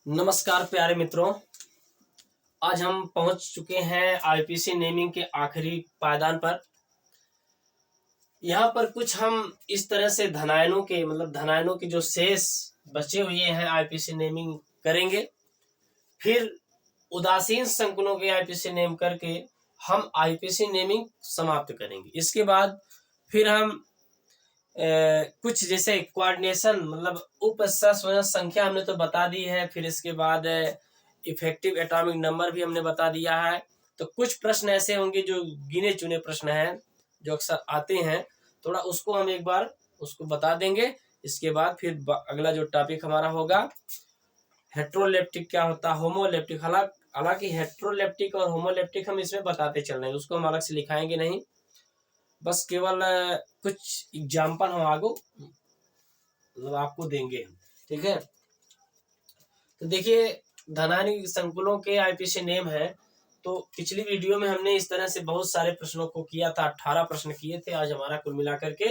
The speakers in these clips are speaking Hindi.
नमस्कार प्यारे मित्रों, आज हम पहुंच चुके हैं आईपीसी नेमिंग के आखिरी पायदान पर। यहाँ पर कुछ हम इस तरह से धनायनों के जो शेष बचे हुए हैं आईपीसी नेमिंग करेंगे। फिर उदासीन संकुलों के आईपीसी नेम करके हम आईपीसी नेमिंग समाप्त करेंगे। इसके बाद फिर हम कुछ जैसे कोऑर्डिनेशन उपस्वरण संख्या हमने तो बता दी है। फिर इसके बाद इफेक्टिव एटॉमिक नंबर भी हमने बता दिया है। तो कुछ प्रश्न ऐसे होंगे जो गिने चुने प्रश्न हैं जो अक्सर आते हैं, थोड़ा उसको हम एक बार उसको बता देंगे। इसके बाद फिर अगला जो टॉपिक हमारा होगा हेट्रोलेप्टिक क्या होता है, होमोलेप्टिक। हालांकि हेट्रोलेप्टिक और होमोलेप्टिक हम इसमें बताते चल रहे हैं, उसको हम अलग से लिखाएंगे नहीं, बस केवल कुछ एग्जाम्पल हम आगो आपको देंगे। ठीक है, तो देखिए धनानी संकुलों के आईपीसी नेम है। तो पिछली वीडियो में हमने इस तरह से बहुत सारे प्रश्नों को किया था, 18 प्रश्न किए थे। आज हमारा कुल मिलाकर के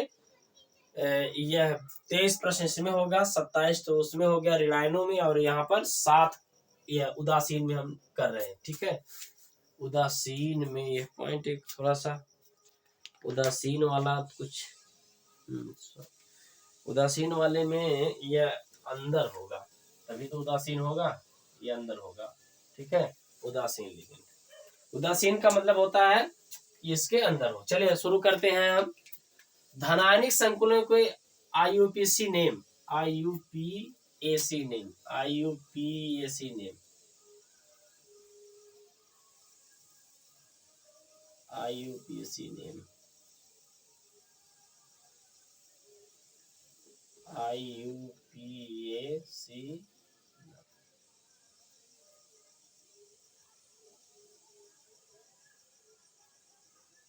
यह 23 प्रश्न इसमें होगा, 27 तो उसमें हो गया रिलायनों में, और यहाँ पर 7 यह उदासीन में हम कर रहे हैं। ठीक है, उदासीन में यह पॉइंट एक थोड़ा सा उदासीन वाला कुछ उदासीन वाले में यह अंदर होगा, तभी तो उदासीन होगा, ये अंदर होगा। ठीक है, उदासीन लिगेंड, उदासीन का मतलब होता है इसके अंदर हो। चलिए शुरू करते हैं हम। धनायनिक संकुलों को IUPAC name, IUPAC name, IUPAC name, IUPAC name, IUPAC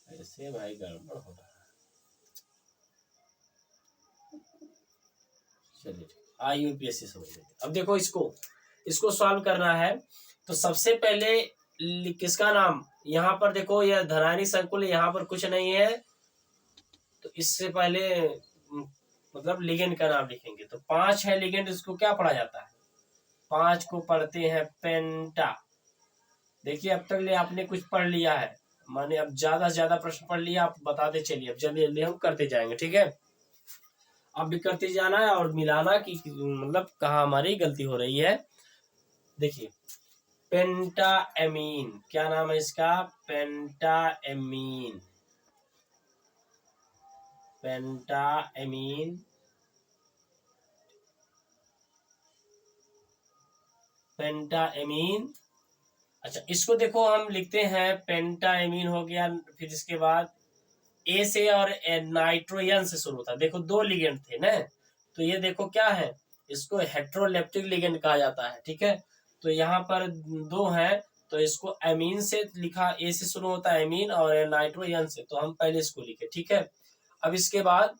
ऐसे भाई गड़बड़ हो रहा है। चलिए आईयूपीएसी समझ लेते। अब देखो इसको सॉल्व करना है। तो सबसे पहले किसका नाम, यहाँ पर देखो यह धनायनिक संकुल, यहाँ पर कुछ नहीं है, तो इससे पहले लिगेंड का नाम लिखेंगे। तो 5 है लिगेंड, इसको क्या पढ़ा जाता है, 5 को पढ़ते हैं पेंटा। देखिए अब तक ले आपने कुछ पढ़ लिया है, माने अब ज्यादा से ज्यादा प्रश्न पढ़ लिया, आप बताते चलिए, अब जल्दी जल्दी हम करते जाएंगे। ठीक है, अब भी करते जाना है और मिलाना कि कहाँ हमारी गलती हो रही है। देखिए पेंटाएमीन, क्या नाम है इसका, पेंटाएमीन, पेंटाएमीन, पेंटाएमीन। अच्छा इसको देखो हम लिखते हैं पेंटाएमीन हो गया। फिर इसके बाद ए से और नाइट्रोजन से शुरू होता है। देखो 2 लिगेंड थे ना, तो ये देखो क्या है, इसको हेट्रोलेप्टिक लिगेंड कहा जाता है। ठीक है, तो यहाँ पर 2 हैं, तो इसको एमीन से लिखा, ए से शुरू होता है एमीन और नाइट्रोजन से, तो हम पहले इसको लिखे। ठीक है, अब इसके बाद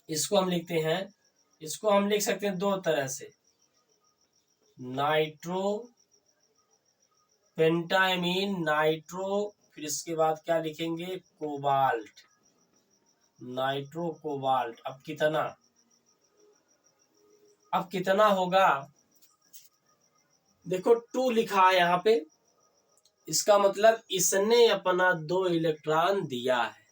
इसको हम लिखते हैं, इसको हम लिख सकते हैं 2 तरह से, नाइट्रो पेंटाएमीन नाइट्रो, फिर इसके बाद क्या लिखेंगे, कोबाल्ट, नाइट्रो कोबाल्ट। अब कितना होगा, देखो 2 लिखा है यहाँ पे, इसका मतलब इसने अपना 2 इलेक्ट्रॉन दिया है।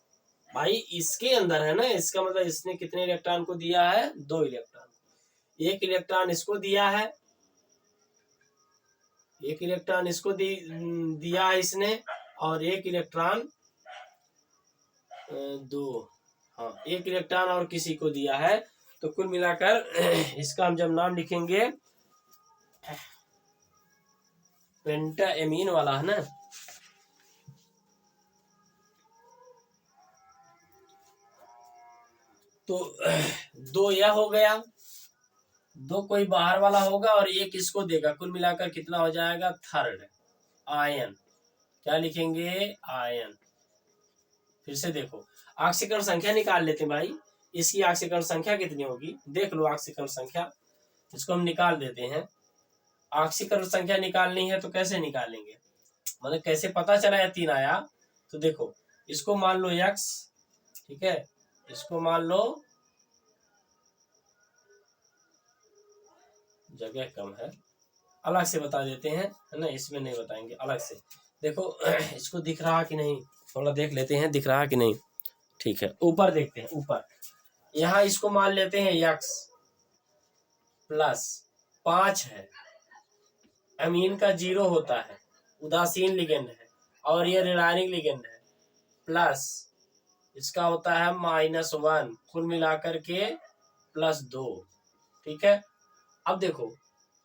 भाई इसके अंदर है ना, इसका मतलब इसने कितने इलेक्ट्रॉन को दिया है, 2 इलेक्ट्रॉन। 1 इलेक्ट्रॉन इसको दिया है, 1 इलेक्ट्रॉन इसको दिया है इसने, और 1 इलेक्ट्रॉन 2, हाँ 1 इलेक्ट्रॉन और किसी को दिया है। तो कुल मिलाकर इसका हम जब नाम लिखेंगे, पेंटाएमीन वाला है ना, तो 2 यह हो गया, 2 कोई बाहर वाला होगा और 1 इसको देगा, कुल मिलाकर कितना हो जाएगा, थर्ड आयन। क्या लिखेंगे, आयन। फिर से देखो ऑक्सीकरण संख्या निकाल लेते हैं भाई, इसकी ऑक्सीकरण संख्या कितनी होगी, देख लो ऑक्सीकरण संख्या, इसको हम निकाल देते हैं। ऑक्सीकरण संख्या निकालनी है तो कैसे निकालेंगे, मतलब कैसे पता चला या 3 आया, तो देखो इसको मान लो x, ठीक है, इसको मान लो, जगह कम है, अलग से बता देते हैं, है ना, इसमें नहीं बताएंगे, अलग से। देखो इसको दिख रहा कि नहीं, थोड़ा देख लेते हैं दिख रहा कि नहीं। ठीक है, ऊपर देखते हैं। ऊपर यहाँ इसको मान लेते हैं x प्लस 5 है। अमीन का 0 होता है, उदासीन लिगेंड है, और ये ऋणायनिक लिगेंड है। प्लस इसका होता है -1, कुल मिलाकर के +2। ठीक है, अब देखो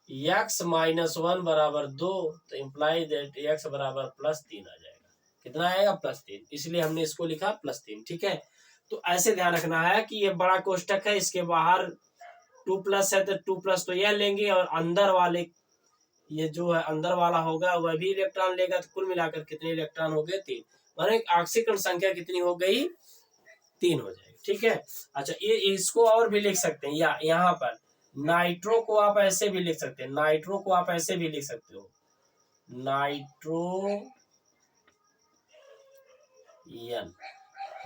x -1 बराबर 2, तो इम्प्लाई दैट x बराबर +3 आ जाएगा। कितना आएगा? +3, इसलिए हमने इसको लिखा +3। ठीक है, तो ऐसे ध्यान रखना है कि ये बड़ा कोष्टक है, इसके बाहर 2+ है तो 2+ तो यह लेंगे, और अंदर वाले ये जो है अंदर वाला होगा वह भी इलेक्ट्रॉन लेगा, तो कुल मिलाकर कितने इलेक्ट्रॉन हो गए? 3। माने ऑक्सीकरण संख्या कितनी हो गई? 3 हो जाएगी। ठीक है, अच्छा ये इसको और भी लिख सकते हैं, या यहाँ पर नाइट्रो को आप ऐसे भी लिख सकते हैं, नाइट्रो को आप ऐसे भी लिख सकते हो,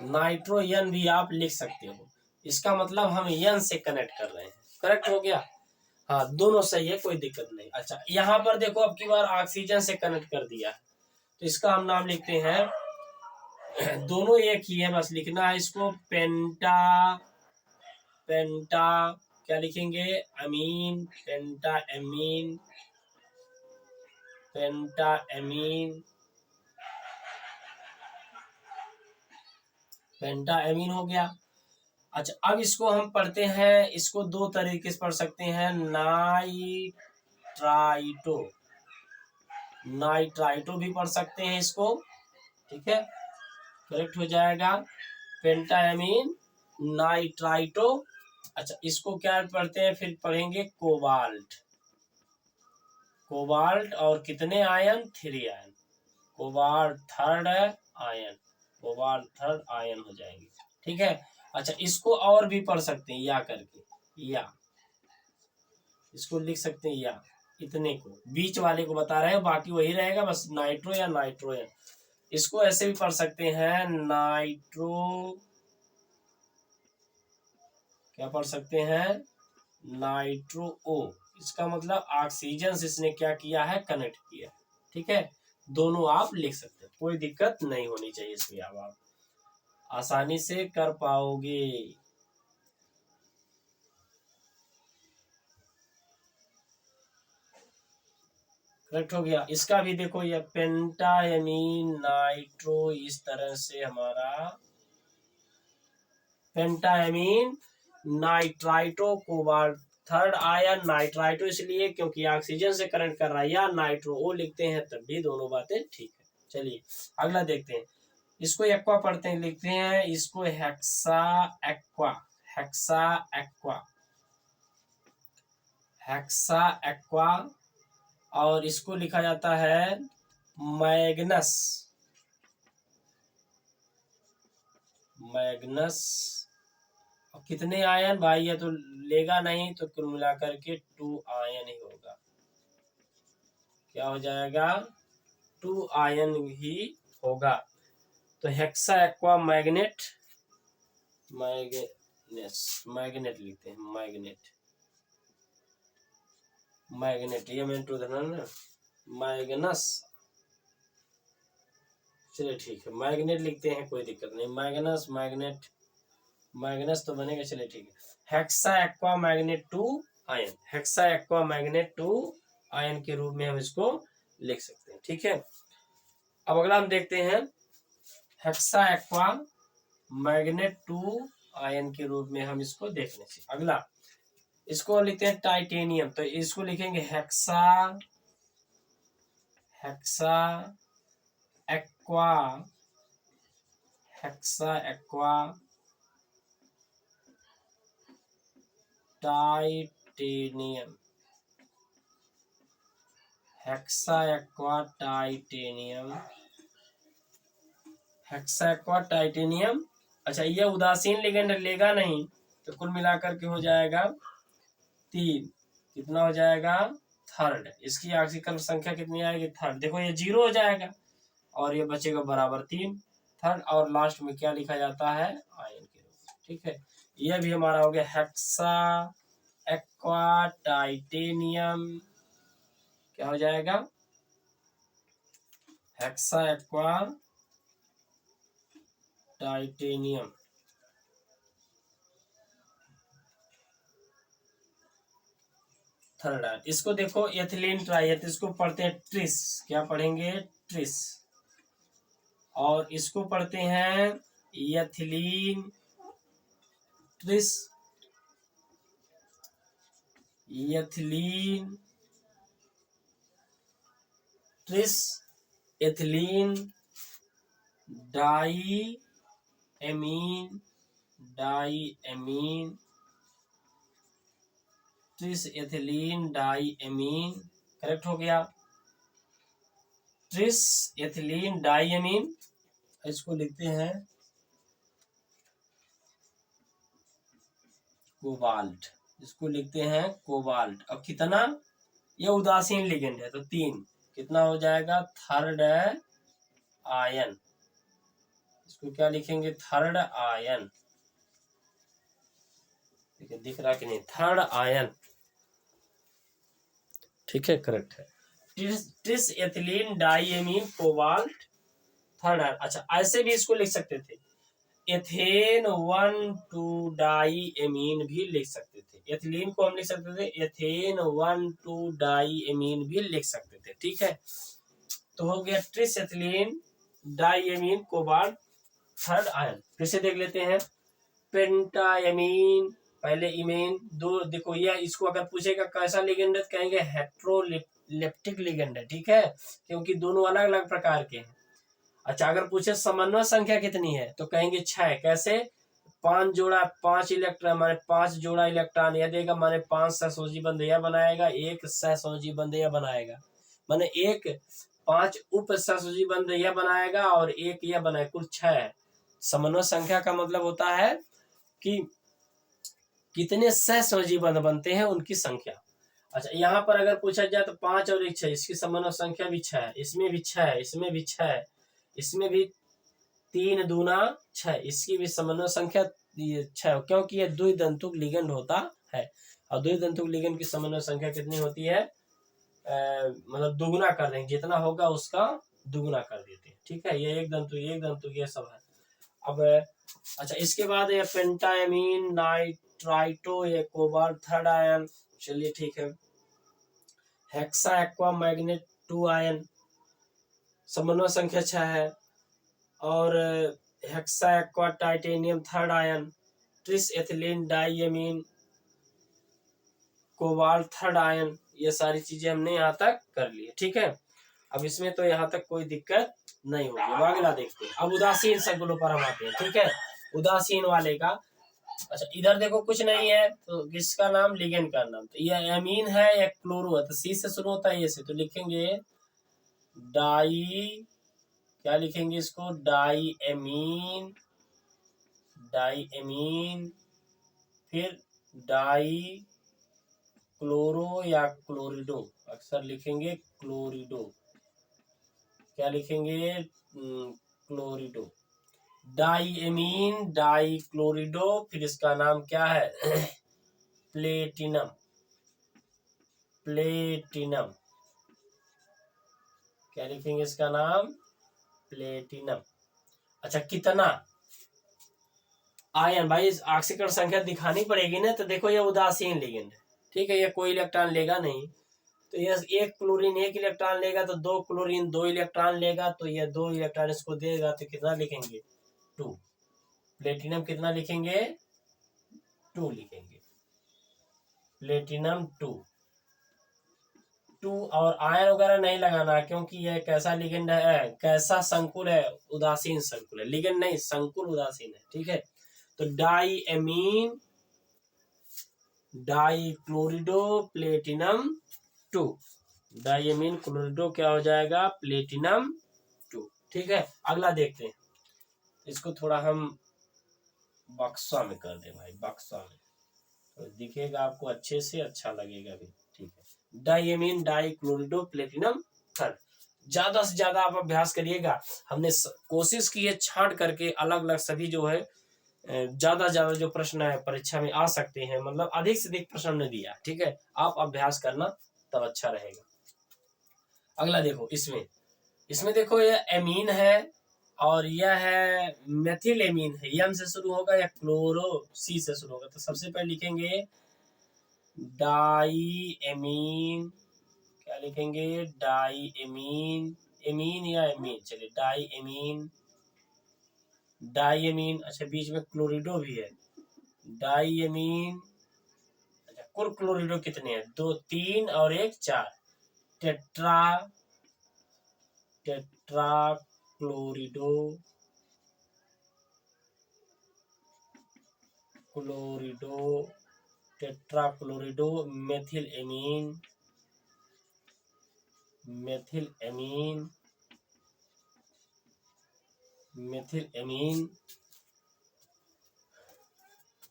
नाइट्रोजन भी आप लिख सकते हो। इसका मतलब हम यन से कनेक्ट कर रहे हैं। करेक्ट हो गया? हाँ, दोनों सही है, कोई दिक्कत नहीं। अच्छा यहाँ पर देखो, अब की बार ऑक्सीजन से कनेक्ट कर दिया, तो इसका हम नाम लिखते हैं, दोनों एक ही है, बस लिखना है इसको पेंटा क्या लिखेंगे? अमीन, पेंटा एमीन हो गया। अच्छा अब इसको हम पढ़ते हैं, इसको दो तरीके से पढ़ सकते हैं, नाइट्राइटो भी पढ़ सकते हैं इसको। ठीक है, करेक्ट हो जाएगा, पेंटाएमीन नाइट्राइटो। अच्छा इसको क्या पढ़ते हैं? फिर पढ़ेंगे कोबाल्ट और कितने ion? 3 ion, cobalt third ion हो जाएंगे। ठीक है, अच्छा इसको और भी पढ़ सकते हैं, या करके, या इसको लिख सकते हैं, या इतने को बीच वाले को बता रहे हैं, बाकी वही रहेगा, बस नाइट्रो या नाइट्रोजन। इसको ऐसे भी पढ़ सकते हैं, क्या पढ़ सकते हैं? नाइट्रो ओ। इसका मतलब ऑक्सीजन से इसने क्या किया है? कनेक्ट किया। ठीक है, दोनों आप लिख सकते हैं, कोई दिक्कत नहीं होनी चाहिए इसमें, अब आप आसानी से कर पाओगे। करेक्ट हो गया। इसका भी देखो, ये पेंटाएमीन नाइट्रो, इस तरह से हमारा पेंटाएमीन nitrito cobalt third ion, nitrito इसलिए क्योंकि ऑक्सीजन से करंट कर रहा है, या नाइट्रो ओ लिखते हैं तब भी दोनों बातें ठीक है। चलिए अगला देखते हैं, इसको एक्वा पढ़ते हैं, लिखते हैं इसको हेक्सा एक्वा, और इसको लिखा जाता है मैग्नस। कितने आयन भाई? ये तो लेगा नहीं, तो कुल मिलाकर के 2 आयन ही होगा। क्या हो जाएगा? 2 आयन ही होगा। तो हेक्सा एक्वा मैग्नेट लिखते हैं, मैग्नेट ये मैंने टू देना ना, मैग्नस। चलिए ठीक है, मैग्नेट लिखते हैं, कोई दिक्कत नहीं, मैग्नस तो बनेगा। चलिए ठीक है, hexa aqua magnet 2 ion, hexa aqua magnet 2 ion के रूप में हम इसको लिख सकते हैं। ठीक है, अब अगला हम देखते हैं, हेक्सा एक्वा मैग्नेट 2 आयन के रूप में हम इसको देखने से, अगला इसको लिखते हैं टाइटेनियम। तो इसको लिखेंगे hexa aqua titanium, hexa aqua titanium. अच्छा ये उदासीन लिगेंड लेगा नहीं, तो कुल मिलाकर के हो जाएगा 3। कितना हो जाएगा? थर्ड। इसकी ऑक्सीकरण संख्या कितनी आएगी? थर्ड। देखो ये 0 हो जाएगा, और ये बचेगा बराबर 3, थर्ड। और लास्ट में क्या लिखा जाता है? आयन के रूप में। ठीक है, यह भी हमारा हो गया हेक्सा एक्वा टाइटेनियम क्या हो जाएगा, hexa aqua titanium. Third ion. इसको देखो एथिलीन ट्राइएथ, इसको पढ़ते हैं ट्रिस, क्या पढ़ेंगे, ट्रिस। और इसको पढ़ते हैं ethylene tris, ethylene tris, ethylene die amine, diamine tris, ethylene die amine, correct हो गया। ट्रिस एथिलीन डाई एमीन, इसको लिखते हैं कोबाल्ट, इसको लिखते हैं कोबाल्ट। अब कितना, ये उदासीन लिगेंड है तो 3, कितना हो जाएगा, थर्ड आयन। इसको क्या लिखेंगे, थर्ड आयन, दिख रहा कि नहीं, थर्ड आयन, ठीक है, करेक्ट है। Tris ethylene diamine cobalt, third ion. अच्छा ऐसे भी इसको लिख सकते थे, एथेन 1,2 डाई एमीन भी लिख सकते थे। एथिलीन को हम लिख सकते थे एथेन 1,2 डाई एमीन भी लिख सकते थे, ठीक है। तो हो गया tris ethylene die amine cobalt, third ion. फिर से देख लेते हैं, पेंटाएमीन, पहले इमेन, दो देखो ये, इसको अगर पूछेगा कैसा लिगेंड है कहेंगे हेट्रोलेप्टिक लिगेंड है, ठीक है, क्योंकि दोनों अलग अलग प्रकार के हैं। अच्छा अगर पूछे समन्वय संख्या कितनी है तो कहेंगे 6, कैसे, 5 जोड़ा 5 इलेक्ट्रॉन, माने 5 जोड़ा इलेक्ट्रॉन यह देगा, माने 5 सहसंयोजी बंध यह बनाएगा, 1 सहसंयोजी बंध यह बनाएगा, माने 5 उप सहसंयोजी बंध यह बनाएगा और 1 यह बनाएगा, कुल 6 है। समन्वय संख्या का मतलब होता है कि कितने सहसंयोजी बंध बनते हैं उनकी संख्या। अच्छा यहाँ पर अगर पूछा जाए तो 5 और 1 6, इसकी समन्वय संख्या भी 6 है, इसमें भी 6 है, इसमें भी 6 है, इसमें भी 3 दूना 6, इसकी भी समन्वय संख्या 6, क्योंकि ये द्विदंतुक लिगेंड होता है। और द्विदंतुक लिगेंड की समन्वय संख्या कितनी होती है, मतलब दुगुना कर देंगे, जितना होगा उसका दुगुना कर देते हैं, ठीक है। ये एक दंतुक ये सब है। अब अच्छा इसके बाद ये पेंटाएमीन नाइट्राइटो, ये कोबाल्ट, थर्ड आयन, चलिए ठीक है। हेक्सा एक्वा मैग्नेट 2 आयन, समन्वय संख्या 6 है। और hexa aqua titanium, third ion. Tris ethylene diamine cobalt, third ion. ये सारी चीजें हमने यहाँ तक कर ली है, ठीक है। अब इसमें तो यहाँ तक कोई दिक्कत नहीं होगी। अब अगला देखते हैं, अब उदासीन संकुलों पर हम आते हैं, ठीक है, उदासीन वाले का। अच्छा इधर देखो कुछ नहीं है तो किसका नाम, लिगेंड का नाम, तो ये एमीन है या क्लोरो है, तो सी से शुरू होता है, ये से, तो लिखेंगे डाई, क्या लिखेंगे इसको, डाई एमीन, डाई एमीन, फिर डाई क्लोरो या क्लोरिडो, अक्सर लिखेंगे क्लोरिडो, क्या लिखेंगे, क्लोरिडो, डाई एमीन डाई क्लोरिडो, फिर इसका नाम क्या है प्लेटिनम, प्लेटिनम, क्या लिखेंगे इसका नाम, प्लेटिनम। अच्छा कितना आयन, भाई ऑक्सीकरण संख्या दिखानी पड़ेगी ना, तो देखो ये उदासीन लिगेंड है, ठीक है, ये कोई इलेक्ट्रॉन लेगा नहीं, तो ये एक क्लोरीन 1 इलेक्ट्रॉन लेगा, तो 2 क्लोरीन 2 इलेक्ट्रॉन लेगा, तो ये 2 इलेक्ट्रॉन इसको देगा, तो कितना लिखेंगे 2। प्लेटिनम कितना लिखेंगे, 2 लिखेंगे, प्लेटिनम 2। और आयन वगैरह नहीं लगाना, क्योंकि यह कैसा लिगेंड है, कैसा संकुल है, उदासीन संकुल है, लिगेंड नहीं संकुल उदासीन है, ठीक है। तो di amine di chlorido platinum 2, di ammine chlorido क्या हो जाएगा, प्लेटिनम 2, ठीक है। अगला देखते हैं, इसको थोड़ा हम बक्सा में कर दे भाई, बक्सा में तो दिखेगा आपको अच्छे से, अच्छा लगेगा भी, ठीक है। Diamine die chlorido platinum third, ज्यादा से ज्यादा आप अभ्यास करिएगा। हमने कोशिश की है छांट करके अलग अलग सभी जो है ज्यादा ज्यादा जो प्रश्न है परीक्षा में आ सकते हैं, मतलब अधिक से अधिक प्रश्न हमने दिया, ठीक है। आप अभ्यास करना तब अच्छा रहेगा। अगला देखो, इसमें देखो ये एमीन है और यह है मेथिल एमीन है। एम से शुरू होगा या क्लोरो सी से शुरू होगा। तो सबसे पहले लिखेंगे डाई एमीन। क्या लिखेंगे? Diamine. एमीन या एमीन, चलिए डाई एमीन। डाई एमीन, अच्छा बीच में क्लोरिडो भी है। डाई एमीन, अच्छा कुल क्लोरिडो कितने हैं? 2, 3 और 1 4। Tetra tetra chlorido tetra chlorido methyl amine.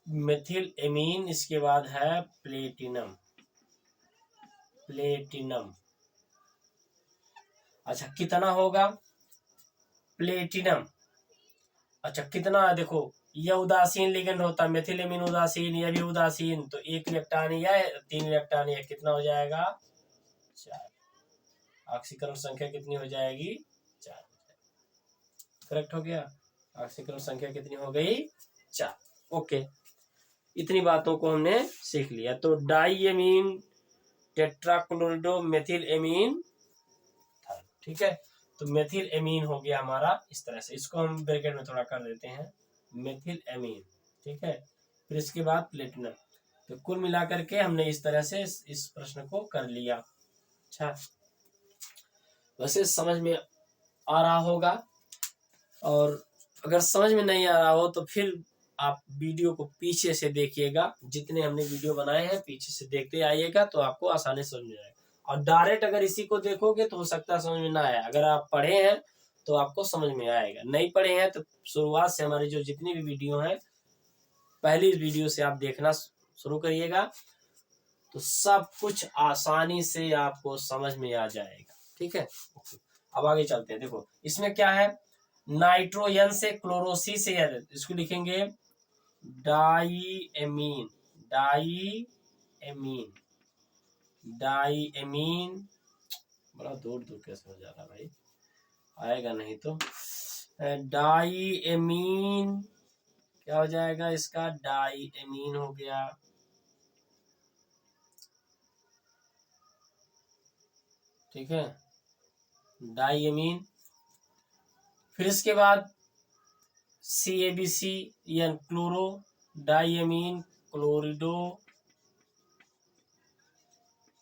Methyl amine इसके बाद है प्लेटिनम। अच्छा कितना होगा प्लेटिनम? अच्छा कितना है देखो, यह उदासीन लिगेंड होता है, मेथिल एमीन उदासीन, यह भी उदासीन, तो 1 इलेक्ट्रॉन या 3 इलेक्ट्रॉन या कितना हो जाएगा? 4। ऑक्सीकरण संख्या कितनी हो जाएगी? 4। करेक्ट हो गया। ऑक्सीकरण संख्या कितनी हो गई? 4। ओके, इतनी बातों को हमने सीख लिया। तो डाई एमीन, टेट्राक्लोरिडो, मेथिल एमीन, ठीक है। तो मेथिल एमीन हो गया हमारा इस तरह से। इसको हम ब्रैकेट में थोड़ा कर देते हैं, मेथिल एमीन, ठीक है। फिर इसके बाद प्लेटिनम। तो कुल मिलाकर के हमने इस तरह से इस प्रश्न को कर लिया। अच्छा, वैसे समझ में आ रहा होगा, और अगर समझ में नहीं आ रहा हो तो फिर आप वीडियो को पीछे से देखिएगा। जितने हमने वीडियो बनाए हैं पीछे से देखते आइएगा तो आपको आसानी समझ में आएगा। और डायरेक्ट अगर इसी को देखोगे तो हो सकता है समझ में ना आए। अगर आप पढ़े हैं तो आपको समझ में आएगा, नहीं पढ़े हैं तो शुरुआत से हमारी जो जितनी भी वीडियो है, पहली वीडियो से आप देखना शुरू करिएगा तो सब कुछ आसानी से आपको समझ में आ जाएगा, ठीक है। अब आगे चलते हैं। देखो इसमें क्या है, नाइट्रोजन से क्लोरोसी से, इसको लिखेंगे डाई एमीन। बड़ा दूर कैसे हो जा रहा भाई, आएगा नहीं तो। डाई एमीन क्या हो जाएगा इसका? डाई एमीन हो गया, ठीक है, डाई एमीन। फिर इसके बाद CaBC यानी chloro, di ammine chlorido,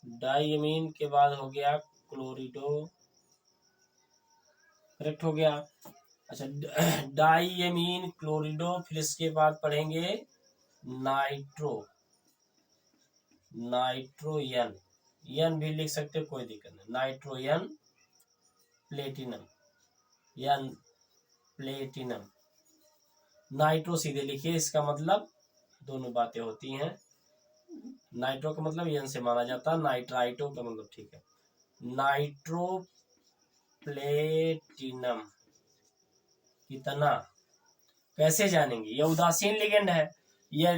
di ammine के बाद हो गया क्लोरिडो, करेक्ट हो गया। अच्छा डाई एमीन क्लोरिडो, फिर इसके बाद पढ़ेंगे नाइट्रोजन, यन भी लिख सकते, कोई दिक्कत नहीं। नाइट्रोजन प्लेटिनम, नाइट्रो सीधे लिखिए, इसका मतलब दोनों बातें होती हैं। नाइट्रो का मतलब यन से माना जाता है, नाइट्राइटो का मतलब, ठीक है। नाइट्रो प्लेटिनम कितना, कैसे जानेंगे? यह उदासीन लिगेंड है, यह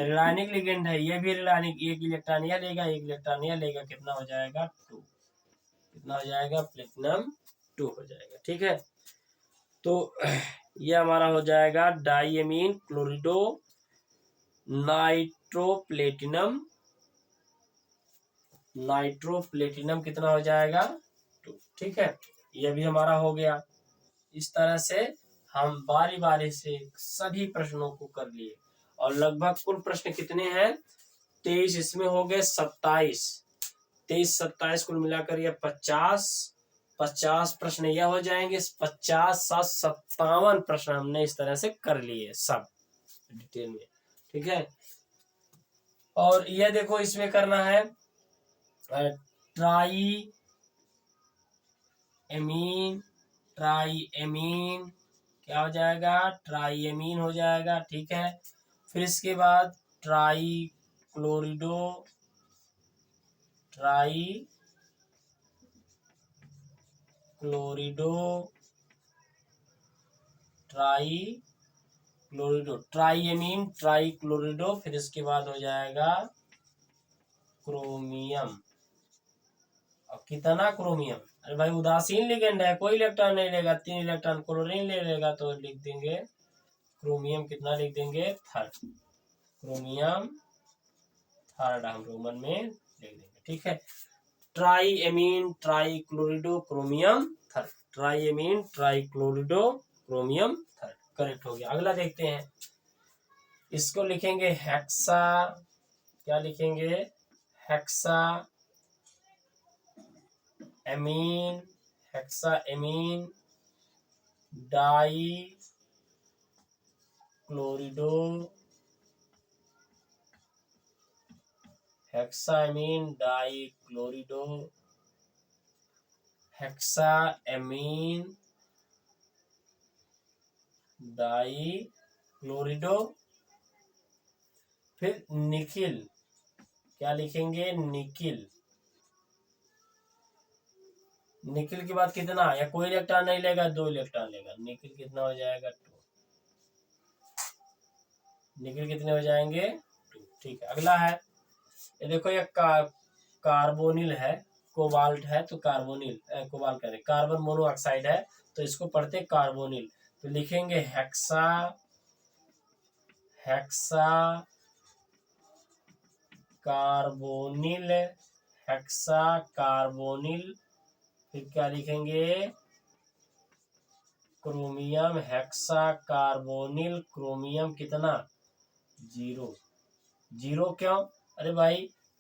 ऋणायनिक लिगेंड है, यह भी ऋणायनिक। 1 इलेक्ट्रॉन यह लेगा, 1 इलेक्ट्रॉन यह लेगा, कितना हो जाएगा? 2। कितना हो जाएगा? प्लेटिनम 2 हो जाएगा, ठीक है। तो यह हमारा हो जाएगा डाई एमीन क्लोरिडो नाइट्रोप्लेटिनम कितना हो जाएगा? 2, ठीक है। यह भी हमारा हो गया। इस तरह से हम बारी बारी से सभी प्रश्नों को कर लिए, और लगभग कुल प्रश्न कितने हैं? 23। इसमें हो गए 27, 23 27 कुल मिलाकर यह 50 प्रश्न यह हो जाएंगे। 50 7 57 प्रश्न हमने इस तरह से कर लिए सब डिटेल में, ठीक है। और यह देखो इसमें करना है ट्राई एमीन क्या हो जाएगा? ट्राई एमीन हो जाएगा, ठीक है। फिर इसके बाद ट्राई क्लोरिडो ट्राई एमीन ट्राई क्लोरिडो, फिर इसके बाद हो जाएगा क्रोमियम, अब कितना क्रोमियम, अरे भाई उदासीन लिगेंड है, कोई इलेक्ट्रॉन नहीं लेगा, 3 इलेक्ट्रॉन क्लोरीन ले लेगा, तो लिख देंगे क्रोमियम कितना लिख देंगे, थर्ड, क्रोमियम थर्ड हम रोमन में लिख देंगे। ठीक है, tri ammine tri chlorido chromium third, tri ammine tri chlorido chromium third, correct हो गया। अगला देखते हैं, इसको लिखेंगे हेक्सा, क्या लिखेंगे, hexa ammine, hexa ammine di chlorido, hexa ammine di chlorido, hexa ammine di chlorido, फिर निकिल, क्या लिखेंगे, निकिल, निकिल के बाद कितना, या कोई इलेक्ट्रॉन नहीं लेगा, 2 इलेक्ट्रॉन लेगा, निकिल कितना हो जाएगा, 2, निकिल कितने हो जाएंगे, 2। ठीक है, अगला है, ये देखो ये कार्बोनिल है, कोबाल्ट है, तो कार्बोनिल, कोबाल्ट कह रहे, कार्बन मोनोऑक्साइड है, तो इसको पढ़ते कार्बोनिल, तो लिखेंगे hexa, hexa carbonyl, hexa carbonyl, फिर क्या लिखेंगे, क्रोमियम, हेक्सा कार्बोनिल क्रोमियम कितना, 0, 0 क्यों, अरे भाई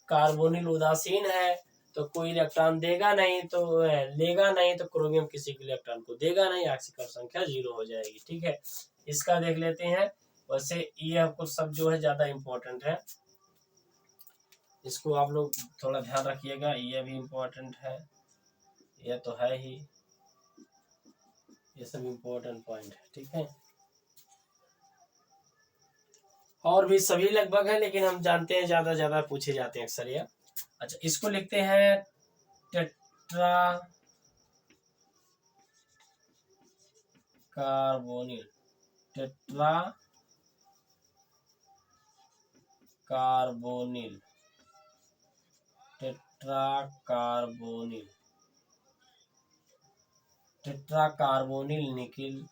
कार्बोनिल उदासीन है, तो कोई इलेक्ट्रॉन देगा नहीं, तो लेगा नहीं, तो क्रोमियम किसी के इलेक्ट्रॉन को देगा नहीं, आक्सीकरण संख्या 0 हो जाएगी। ठीक है, इसका देख लेते हैं। वैसे ये कुछ सब जो है ज्यादा इम्पोर्टेंट है, इसको आप लोग थोड़ा ध्यान रखिएगा, ये भी इम्पोर्टेंट है, यह तो है ही, ये सब इम्पोर्टेंट पॉइंट है। ठीक है, और भी सभी लगभग है, लेकिन हम जानते हैं ज्यादा पूछे जाते हैं अक्सर ये। अच्छा, इसको लिखते हैं tetra carbonyl, tetra carbonyl, tetra carbonyl, tetra carbonyl nickel,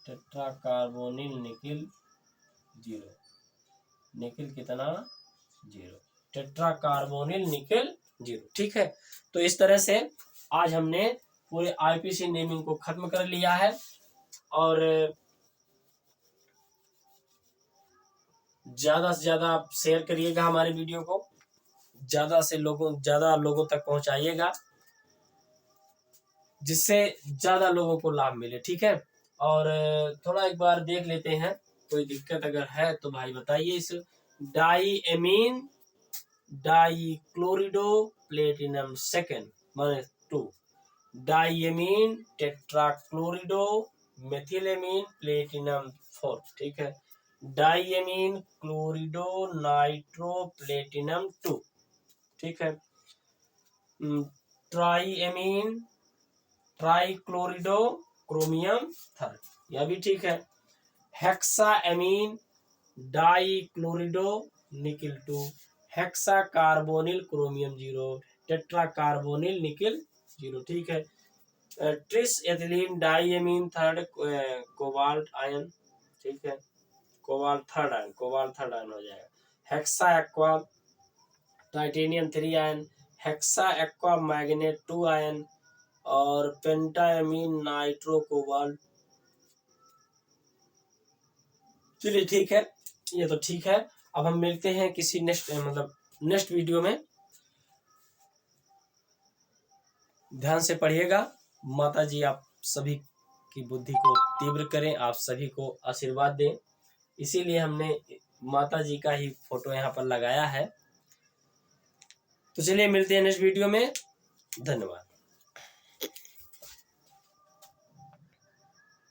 tetra carbonyl nickel 0, nickel कितना, 0, टेट्रा कार्बोनिल निकिल 0। ठीक है, तो इस तरह से आज हमने पूरे आईपीसी नेमिंग को खत्म कर लिया है, और ज्यादा से ज्यादा आप शेयर करिएगा हमारे वीडियो को, ज्यादा लोगों तक पहुंचाइएगा, जिससे ज्यादा लोगों को लाभ मिले। ठीक है, और थोड़ा एक बार देख लेते हैं, कोई दिक्कत अगर है तो भाई बताइए। इस di amine di chlorido platinum second माने 2, di ammine tetra chlorido methylamine platinum 4। ठीक है, di ammine chlorido nitro platinum 2। ठीक है, tri ammine tri chlorido chromium third, यह भी ठीक है। Hexa ammine di chlorido nickel 2, hexa carbonyl chromium 0, tetra carbonyl nickel 0। ठीक है, tris ethylene die amine third cobalt ion. ठीक है, कोबाल्ट थर्ड आयन हो जाएगा। Hexa aqua titanium 3 ion, hexa aqua magnet 2 ion, और पेंटाएमीन नाइट्रो कोबाल्ट। चलिए ठीक है, ये तो ठीक है। अब हम मिलते हैं किसी नेक्स्ट वीडियो में। ध्यान से पढ़िएगा। माता जी आप सभी की बुद्धि को तीव्र करें, आप सभी को आशीर्वाद दें, इसीलिए हमने माता जी का ही फोटो यहाँ पर लगाया है। तो चलिए मिलते हैं नेक्स्ट वीडियो में, धन्यवाद।